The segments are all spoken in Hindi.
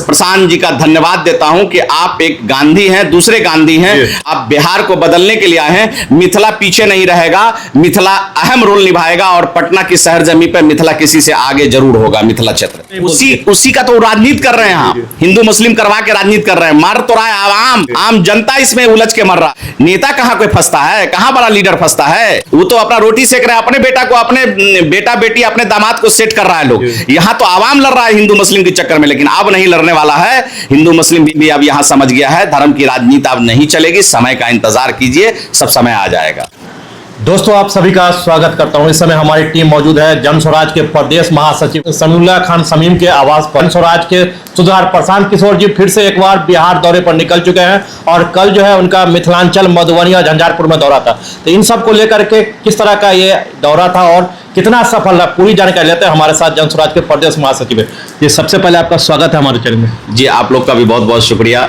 प्रशांत जी का धन्यवाद देता हूं कि आप एक गांधी हैं, दूसरे गांधी हैं। आप बिहार को बदलने के लिए आए हैं। मिथिला पीछे नहीं रहेगा, मिथिला अहम रोल निभाएगा और पटना की शहर जमी पर मिथिला किसी से आगे जरूर होगा। मिथिला क्षेत्र उसी का तो राजनीति कर रहे हैं आप, हिंदू मुस्लिम करवा के राजनीति कर रहे हैं। मर तो रहा है आम जनता इसमें उलझ के मर रहा। नेता कहां कोई फंसता है, कहां बड़ा लीडर फंसता है? वो तो अपना रोटी सेक रहा है, अपने बेटा को, अपने बेटा बेटी, अपने दामाद को सेट कर रहा है लोग। यहां तो आवाम लड़ रहा है हिंदू मुस्लिम के चक्कर में, लेकिन अब नहीं लड़ने वाला है। हिंदू मुस्लिम भी अब यहां समझ गया है धर्म की राजनीति अब नहीं चलेगी। समय का इंतजार कीजिए, सब समय आ जाएगा। दोस्तों, आप सभी का स्वागत करता हूं। इस समय हमारी टीम मौजूद है जन स्वराज के प्रदेश महासचिव समीउल्लाह खान शमीम के आवास पर। जन स्वराज के सुधार प्रशांत किशोर जी फिर से एक बार बिहार दौरे पर निकल चुके हैं और कल जो है उनका मिथिलांचल, मधुबनी और झंझारपुर में दौरा था। तो इन सब को लेकर के किस तरह का ये दौरा था और कितना सफल रहा, पूरी जानकारी लेते हैं। हमारे साथ जन स्वराज के प्रदेश महासचिव है जी। सबसे पहले आपका स्वागत है हमारे चैनल में जी। आप लोग का भी बहुत बहुत शुक्रिया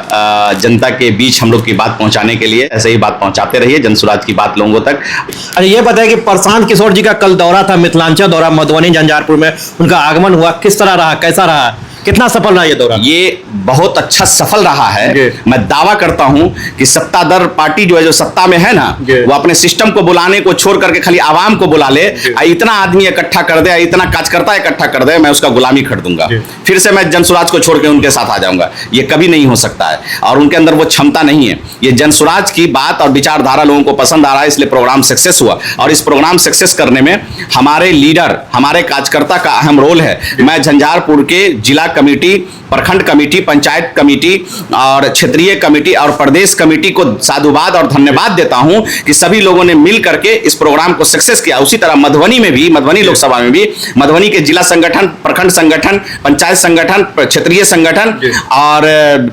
जनता के बीच हम लोग की बात पहुंचाने के लिए। ऐसे ही बात पहुंचाते रहिए, जन स्वराज की बात लोगों तक। अरे ये बताइए कि प्रशांत किशोर जी का कल दौरा था, मिथिलांचल दौरा, मधुबनी झंझारपुर में उनका आगमन हुआ, किस तरह रहा, कैसा रहा, कितना सफल रहा ये दौरा? ये बहुत अच्छा सफल रहा है। मैं दावा करता हूं कि सत्ताधार पार्टी जो है, जो सत्ता में है ना, वो अपने सिस्टम को बुलाने को छोड़ करके खाली आवाम को बुला ले, इतना आदमी इकट्ठा कर दे, इतना कार्यकर्ता इकट्ठा कर दे, मैं उसका गुलामी कर दूंगा। फिर से मैं जन स्वराज को छोड़ के उनके साथ आ जाऊंगा। ये कभी नहीं हो सकता है और उनके अंदर वो क्षमता नहीं है। ये जन स्वराज की बात और विचारधारा लोगों को पसंद आ रहा है, इसलिए प्रोग्राम सक्सेस हुआ। और इस प्रोग्राम सक्सेस करने में हमारे लीडर, हमारे कार्यकर्ता का अहम रोल है। मैं झंझारपुर के जिला कमेटी, प्रखंड कमेटी, पंचायत कमेटी और क्षेत्रीय कमेटी और प्रदेश कमेटी को साधुवाद और धन्यवाद देता हूं कि सभी लोगों ने मिल करके इस प्रोग्राम को सक्सेस किया। उसी तरह मधुबनी में भी, मधुबनी लोकसभा में भी, मधुबनी के जिला संगठन, प्रखंड संगठन, पंचायत संगठन, क्षेत्रीय संगठन और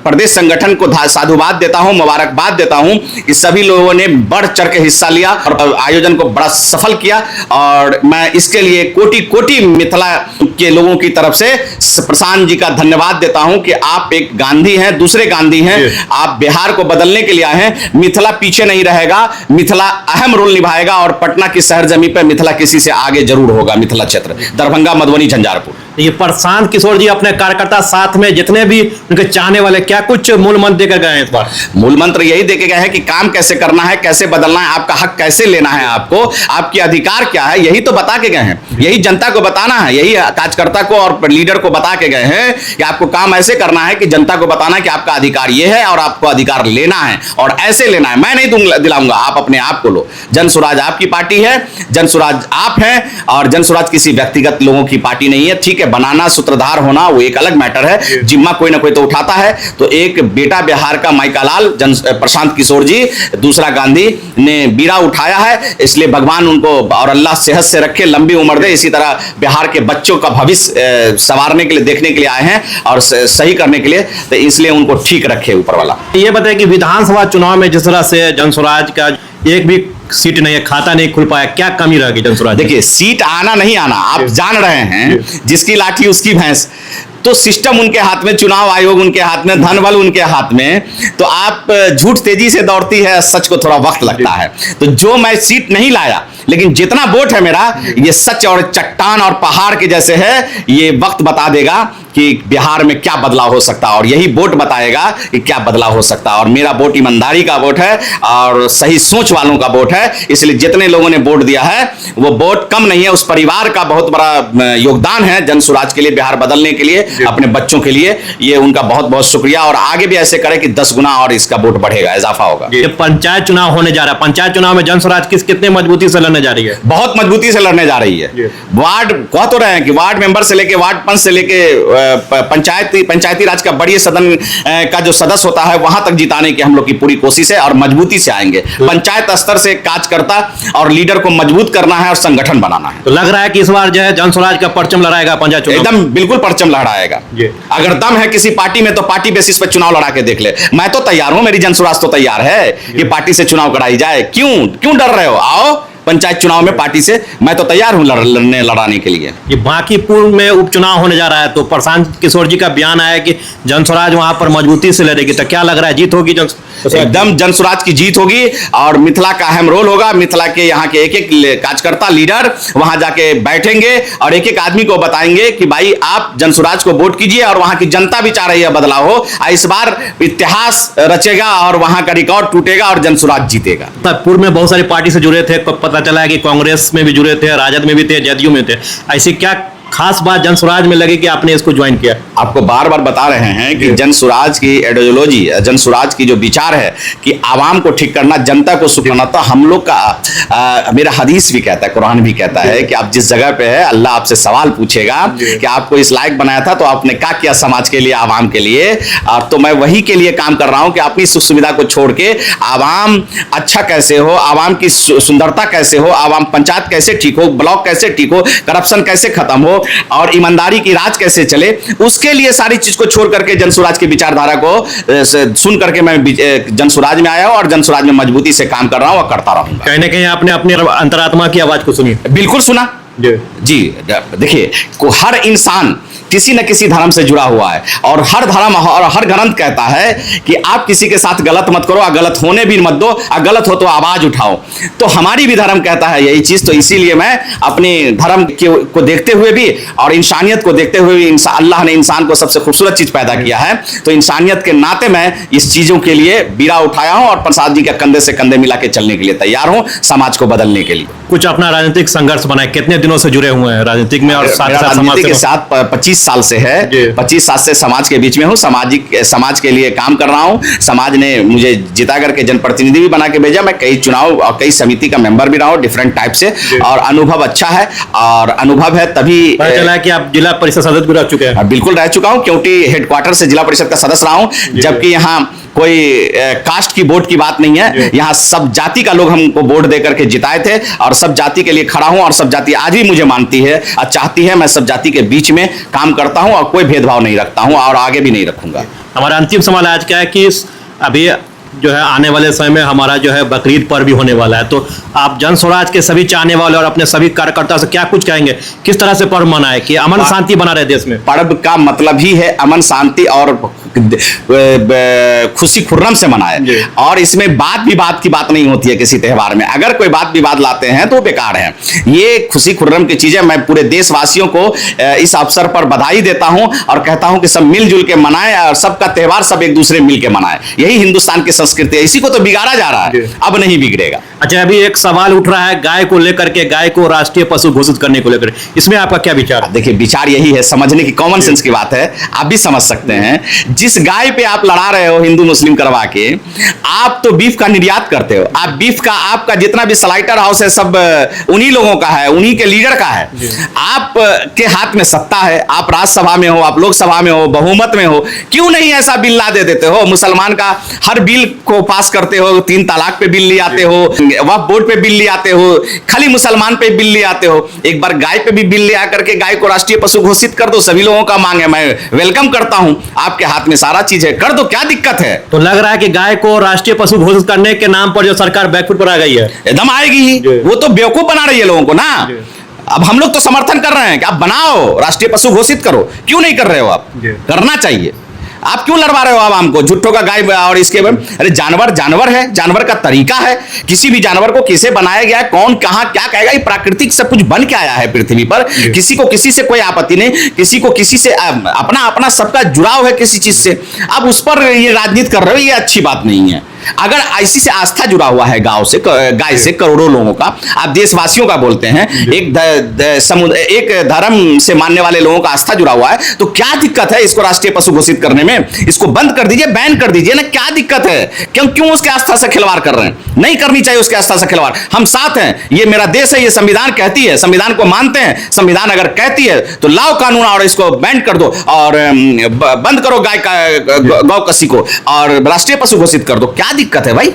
प्रदेश संगठन को साधुवाद देता हूं, मुबारकबाद देता हूं कि सभी लोगों ने बढ़ चढ़ के हिस्सा लिया और आयोजन को बड़ा सफल किया। और मैं इसके लिए कोटि कोटि मिथिला के लोगों की तरफ से प्रशांत जी का धन्यवाद देता हूं कि आप एक गांधी हैं, दूसरे गांधी हैं। आप बिहार को बदलने के लिए आए हैं। मिथिला पीछे नहीं रहेगा, मिथिला अहम रोल निभाएगा और पटना की शहर जमी पर मिथिला किसी से आगे जरूर होगा। मिथिला क्षेत्र, दरभंगा, मधुबनी, झंझारपुर। ये प्रशांत किशोर जी अपने कार्यकर्ता साथ में जितने भी उनके चाहने वाले, क्या कुछ मूल मंत्र देकर गए हैं इस बार? मूल मंत्र यही देके गए हैं कि काम कैसे करना है, कैसे बदलना है, आपका हक कैसे लेना है, आपको आपके अधिकार क्या है, यही तो बता के गए हैं। यही जनता को बताना है, यही कार्यकर्ता को और लीडर को बता के गए हैं कि आपको काम ऐसे करना है कि जनता को बताना है कि आपका अधिकार यह है और आपको अधिकार लेना है और ऐसे लेना है। मैं नहीं दिलाऊंगा, आप अपने आप को लो। जन स्वराज आपकी पार्टी है, जन स्वराज आप हैं और जन स्वराज किसी व्यक्तिगत लोगों की पार्टी नहीं है। ठीक है, बनाना, सूत्रधार होना वो एक अलग मैटर है, जिम्मा कोई ना कोई तो उठाता है। तो एक बेटा बिहार का माइकालाल प्रशांत किशोर जी, दूसरा गांधी ने बीड़ा उठाया है, इसलिए भगवान उनको और अल्लाह सेहत से रखे, लंबी उम्र दे। इसी तरह बिहार के बच्चों का भविष्य संवारने के लिए, देखने के लिए आए हैं और सही करने के लिए, तो इसलिए उनको ठीक रखे ऊपर वाला। ये बताए कि विधानसभा चुनाव में जिस तरह से जन स्वराज का एक भी सीट नहीं है, खाता नहीं खुल पाया, क्या कमी रहेगी जन स्वराज? देखिए, सीट आना नहीं आना आप जान रहे हैं, जिसकी लाठी उसकी भैंस। तो सिस्टम उनके हाथ में, चुनाव आयोग उनके हाथ में, धन बल उनके हाथ में। तो आप झूठ तेजी से दौड़ती है, सच को थोड़ा वक्त लगता है। तो जो मैं सीट नहीं लाया, लेकिन जितना वोट है मेरा, ये सच और चट्टान और पहाड़ के जैसे है। ये वक्त बता देगा कि बिहार में क्या बदलाव हो सकता है और यही वोट बताएगा कि क्या बदलाव हो सकता है। और मेरा वोट ईमानदारी का वोट है और सही सोच वालों का वोट है। इसलिए जितने लोगों ने वोट दिया है वो वोट कम नहीं है, उस परिवार का बहुत बड़ा योगदान है जन स्वराज के लिए, बिहार बदलने के लिए, अपने बच्चों के लिए। ये उनका बहुत बहुत शुक्रिया और आगे भी ऐसे करे कि 10 गुना और इसका वोट बढ़ेगा, इजाफा होगा। ये पंचायत चुनाव होने जा रहा है, पंचायत चुनाव में जन स्वराज कितने मजबूती से लड़ने जा रही है? बहुत मजबूती से लड़ने जा रही है। वार्ड कह तो रहे हैं कि वार्ड मेंबर से लेके वार्ड पंच से लेके पंचायती राज का बड़ी सदन का जो सदस्य होता है वहां तक जिताने की हम लोग की पूरी कोशिश है और मजबूती से आएंगे। पंचायत स्तर से कार्यकर्ता और लीडर को मजबूत करना है और संगठन बनाना है। तो लग रहा है कि इस बार जो है जन स्वराज का परचम लहराएगा पंचायत चुनाव? एकदम बिल्कुल परचम लहराएगा। अगर दम है किसी पार्टी में तो पार्टी बेसिस पर चुनाव लड़ा के देख ले। मैं तो तैयार हूं, मेरी जन स्वराज तो तैयार है कि पार्टी से चुनाव कराई जाए। क्यों डर रहे हो? आओ, पंचायत चुनाव में पार्टी से मैं तो तैयार हूं लड़ाने के लिए। ये बांकीपुर में उपचुनाव होने जा रहा है, तो प्रशांत किशोर जी का बयान आया कि जनस्वराज वहां पर मजबूती से लड़ेगी, तो क्या लग रहा है जीत होगी? एकदम जनस्वराज की जीत होगी और मिथिला का अहम रोल होगा। मिथिला के यहाँ के एक एक कार्यकर्ता लीडर वहां जाके बैठेंगे और एक एक आदमी को बताएंगे कि भाई आप जनस्वराज को वोट कीजिए, और वहां की जनता भी चाह रही है बदलाव हो। इस बार इतिहास रचेगा और वहां का रिकॉर्ड टूटेगा और जनस्वराज जीतेगा। पूर्व में बहुत सारी पार्टी से जुड़े थे, पता चला है कि कांग्रेस में भी जुड़े थे, राजद में भी थे, जदयू में थे। ऐसी क्या खास बात जनस्वराज में लगी कि आपने इसको ज्वाइन किया? आपको बार बार बता रहे हैं कि जनस्वराज की आइडियोलॉजी, जनस्वराज की जो विचार है कि आवाम को ठीक करना, जनता को सुखाना, तो हम लोग का मेरा हदीस भी कहता है, कुरान भी कहता है कि आप जिस जगह पे है अल्लाह आपसे सवाल पूछेगा कि आपको इस लायक बनाया था तो आपने क्या किया समाज के लिए, आवाम के लिए। और तो मैं वही के लिए काम कर रहा हूं कि अपनी सुख सुविधा को छोड़ के आवाम अच्छा कैसे हो, आवाम की सुंदरता कैसे हो, आवाम पंचायत कैसे ठीक हो, ब्लॉक कैसे ठीक हो, करप्शन कैसे खत्म हो और ईमानदारी की राज कैसे चले, उसके लिए सारी चीज को छोड़ करके जनस्वराज की विचारधारा को सुन करके मैं जनस्वराज में आया हूं और जनस्वराज में मजबूती से काम कर रहा हूं और करता रहूंगा। कहीं ना कहीं आपने अपनी अंतरात्मा की आवाज को सुनी? बिल्कुल सुना जी। देखिए, हर इंसान किसी न किसी धर्म से जुड़ा हुआ है और हर धर्म और हर ग्रंथ कहता है कि आप किसी के साथ गलत मत करो, गलत होने भी मत दो, गलत हो तो आवाज उठाओ। तो हमारी भी धर्म कहता है यही चीज। तो इसीलिए मैं अपने धर्म को देखते हुए भी और इंसानियत को देखते हुए भी, अल्लाह ने इंसान को सबसे खूबसूरत चीज पैदा किया है, तो इंसानियत के नाते मैं इस चीजों के लिए बीड़ा उठाया हूं और प्रसाद जी के कंधे से कंधे मिला के चलने के लिए तैयार हूं, समाज को बदलने के लिए। कुछ अपना राजनीतिक संघर्ष बनाए, कितने दिनों से जुड़े हुए हैं राजनीतिक में और राजनीति के साथ 25 साल से है। 25 साल से समाज के बीच में हूँ, समाज के लिए काम कर रहा हूँ। समाज ने मुझे जिता करके जनप्रतिनिधि भी बना के भेजा। मैं कई चुनाव और कई समिति का मेंबर भी रहा हूँ डिफरेंट टाइप से, और अनुभव अच्छा है। और अनुभव है तभी पता चला कि आप जिला परिषद सदस्य भी रह चुके हैं। बिल्कुल रह चुका हूँ, क्योंकि हेडक्वार्टर से जिला परिषद का सदस्य रहा हूँ, जबकि यहाँ कोई कास्ट की वोट की बात नहीं है। यहाँ सब जाति का लोग हमको वोट दे करके जिताए थे और सब जाति के लिए खड़ा हूं और सब जाति आज भी मुझे मानती है और चाहती है। मैं सब जाति के बीच में काम करता हूं और कोई भेदभाव नहीं रखता हूं और आगे भी नहीं रखूंगा। हमारा अंतिम सवाल आज क्या है कि अभी जो है आने वाले समय में हमारा जो है बकरीद पर्व भी होने वाला है, तो आप जनस्वराज के सभी चाहने वाले और अपने सभी कार्यकर्ता से क्या कुछ कहेंगे? किस तरह से पर्व मनाए कि अमन शांति बना रहे देश में? पर्व का मतलब ही है अमन शांति और खुशी खुर्रम से मनाए, और इसमें बात विवाद की बात नहीं होती है किसी त्योहार में। अगर कोई बात विवाद लाते हैं तो बेकार है। ये खुशी खुर्रम की चीजें मैं पूरे देशवासियों को इस अवसर पर बधाई देता हूं और कहता हूं कि सब मिलजुल के मनाएं और सबका त्योहार सब एक दूसरे मिल के मनाएं। यही हिंदुस्तान की संस्कृति है। इसी को तो बिगाड़ा जा रहा है, अब नहीं बिगड़ेगा। अच्छा, अभी एक सवाल उठ रहा है गाय को लेकर के, गाय को राष्ट्रीय पशु घोषित करने को लेकर, इसमें आपका क्या विचार है? देखिए, विचार यही है, समझने की कॉमन सेंस की बात है, आप भी समझ सकते हैं। जिस गाय पे आप लड़ा रहे हो हिंदू मुस्लिम करवा के, आप तो बीफ का निर्यात करते हो। आप बीफ का, आपका जितना भी स्लाइटर हाउस है सब उन्हीं लोगों का है, उन्हीं के लीडर का है। आप के हाथ में सत्ता है, आप राज्यसभा में हो, आप लोकसभा में हो, बहुमत में हो, क्यों नहीं ऐसा बिल ला दे देते हो? मुसलमान का हर बिल को पास करते हो, 3 तलाक पे बिल ले आते हो, वक्फ बोर्ड पे बिल ले आते हो, खाली मुसलमान पे बिल ले आते हो। एक बार गाय पे भी बिल ले आकर के गाय को राष्ट्रीय पशु घोषित कर दो। सभी लोगों का मांग है, मैं वेलकम करता हूं। आपके हाथ में सारा चीज है, कर दो, क्या दिक्कत है? तो लग रहा है कि गाय को राष्ट्रीय पशु घोषित करने के नाम पर जो सरकार बैकफुट पर आ गई है। एकदम आएगी ही, वो तो बेवकूफ बना रही है लोगों को ना। अब हम लोग तो समर्थन कर रहे हैं कि आप बनाओ, राष्ट्रीय पशु घोषित करो। क्यों नहीं कर रहे हो आप? करना चाहिए। आप क्यों लड़वा रहे हो आवाम को? झुट्ठों का गाय और इसके अरे जानवर जानवर है, जानवर का तरीका है। किसी भी जानवर को किसे बनाया गया है, कौन कहां क्या कहेगा, ये प्राकृतिक सब कुछ बन के आया है पृथ्वी पर। किसी को किसी से कोई आपत्ति नहीं, किसी को किसी से अपना अपना सबका जुड़ाव है किसी चीज से। आप उस पर ये राजनीति कर रहे हो, ये अच्छी बात नहीं है। अगर ऐसी से आस्था जुड़ा हुआ है गाय से करोड़ों लोगों का, आप देशवासियों का बोलते हैं, एक धर्म से मानने वाले लोगों का आस्था जुड़ा हुआ है, तो क्या दिक्कत है इसको राष्ट्रीय पशु घोषित करने में? इसको बंद कर दीजिए, बैन कर दीजिए ना, क्या दिक्कत है? क्यों उसके आस्था से खिलवाड़ कर रहे हैं? नहीं करनी चाहिए उसके आस्था से खिलवाड़। हम साथ हैं, ये मेरा देश है, ये संविधान कहती है, संविधान को मानते हैं। संविधान अगर कहती है तो लाओ कानून और इसको बैन कर दो और बंद करो गाय का गौ कसी को और राष्ट्रीय पशु घोषित कर दो। क्या दिक्कत है भाई?